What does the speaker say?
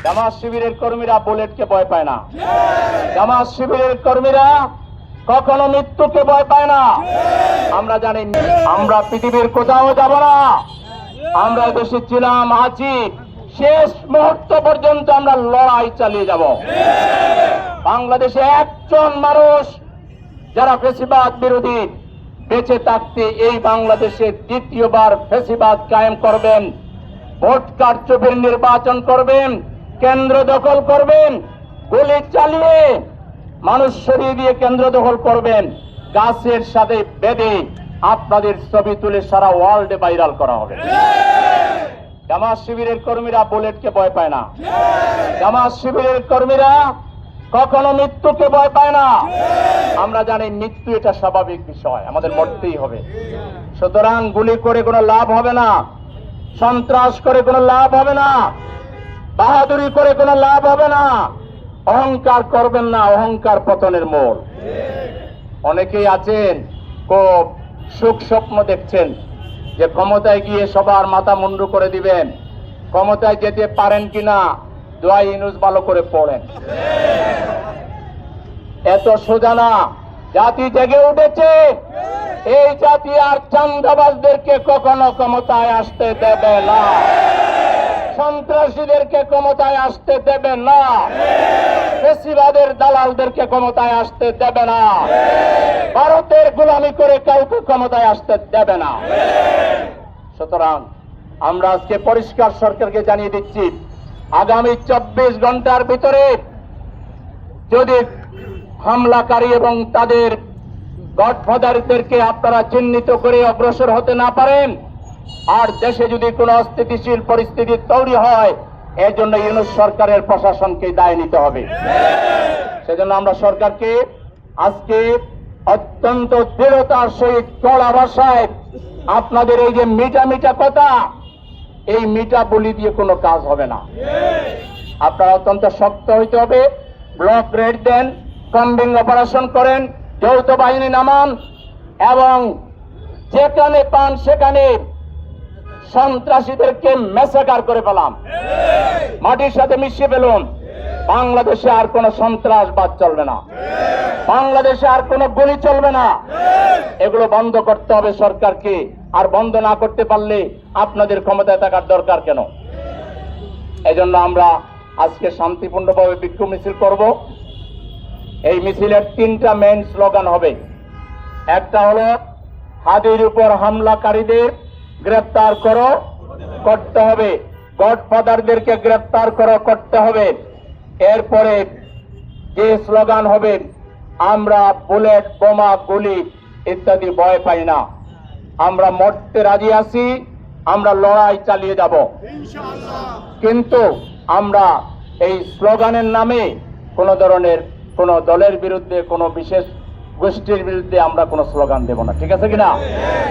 জামাত শিবিরের কর্মীরা বুলেটকে ভয় পায় না। জামাত শিবিরের কর্মীরা কখনো মৃত্যুকে ভয় পায় না। আমরা জানি আমরা পৃথিবীর কোথাও যাব না। আমরা দেশে ছিলাম, আছি, শেষ মুহূর্ত পর্যন্ত আমরা লড়াই চালিয়ে যাব। বাংলাদেশে একজন মানুষ যারা ফ্যাসিবাদ বিরোধী বেঁচে থাকতে এই বাংলাদেশে দ্বিতীয়বার ফ্যাসিবাদ কায়েম করবেন, ভোট কারচুপির নির্বাচন করবেন, কেন্দ্র দখল করবেন, গুলি চালিয়ে মানুষ সরিয়ে দিয়ে কেন্দ্র দখল করবেন, গাছের সাথে বেঁধে আপনাদের ছবি তুলে সারা ওয়ার্ল্ডে ভাইরাল করা হবে। জামাত শিবিরের কর্মীরা বুলেটকে ভয় পায় না। জামাত শিবিরের কর্মীরা কখনো মৃত্যুকে ভয় পায় না। আমরা জানি মৃত্যু এটা স্বাভাবিক বিষয়, আমাদের মরতেই হবে। সুতরাং গুলি করে কোনো লাভ হবে না, সন্ত্রাস করে কোনো লাভ হবে না, বাহাদুরি করে কোনো লাভ হবে না। অহংকার করবেন না, অহংকার পতনের মূল। অনেকেই আছেন খুব সুখ স্বপ্ন দেখছেন যে ক্ষমতায় গিয়ে সবার মাথা মুন্ডু করে দিবেন। ক্ষমতায় যেতে পারেন কিনা দোয়া ইউনূস ভালো করে পড়েন। এত সোজা না। জাতি জেগে উঠেছে। এই জাতি আর চাঁদাবাজদেরকে কখনো ক্ষমতায় আসতে দেবে না, সন্ত্রাসীদেরকে ক্ষমতায় আসতে দেবে না, ফ্যাসিবাদের দালালদেরকে ক্ষমতায় আসতে দেবে না, ভারতের গোলামি করে কাউকে ক্ষমতায় আসতে দেবে না। সুতরাং আমরা আজকে পরিষ্কার সরকারকে জানিয়ে দিচ্ছি, আগামী 24 ঘন্টার ভিতরে যদি হামলাকারী এবং তাদের গডফাদারদেরকে আপনারা চিহ্নিত করে অগ্রসর হতে না পারেন, আর দেশে যদি কোনো অস্থিতিশীল পরিস্থিতি তৈরি হয়, এর জন্য ইউনূস সরকারের প্রশাসনকে দায় নিতে হবে। সেজন্য আমরা সরকারকে আজকে অত্যন্ত দৃঢ়তার সহিত কড়া ভাষায় আপনাদের এই যে মিঠা মিঠা কথা, এই মিঠা বলি দিয়ে কোনো কাজ হবে না। আপনারা অত্যন্ত শক্ত হইতে হবে। ব্লক রেড দেন, কম্বিং অপারেশন করেন, যৌথ বাহিনী নামান এবং যেখানে পান সেখানে সন্ত্রাসীদেরকে মেসাকার করে ফেলাম, মাটির সাথে মিশিয়ে ফেলুন। বাংলাদেশে আর কোন সন্ত্রাসবাদ চলবে না, বাংলাদেশে আর কোন গুলি চলবে না। এগুলো বন্ধ করতে হবে সরকারকে। আর বন্ধ না করতে পারলে আপনাদের ক্ষমতায় থাকার দরকার কেন? এজন্য আমরা আজকে শান্তিপূর্ণভাবে বিক্ষোভ মিছিল করব। এই মিছিলের 3টা মেইন স্লোগান হবে। একটা হলো হাদির উপর হামলাকারীদের গ্রেফতার করো, করতে হবে। গডফাদারদেরকে গ্রেফতার করো, করতে হবে। এরপরে যে স্লোগান হবে, আমরা বুলেট, বোমা, গুলি ইত্যাদি ভয় পাই না, আমরা মরতে রাজি আছি, আমরা লড়াই চালিয়ে যাব। কিন্তু আমরা এই স্লোগানের নামে কোন ধরনের কোন দলের বিরুদ্ধে, কোন বিশেষ গোষ্ঠীর বিরুদ্ধে আমরা কোন স্লোগান দেব না। ঠিক আছে কিনা?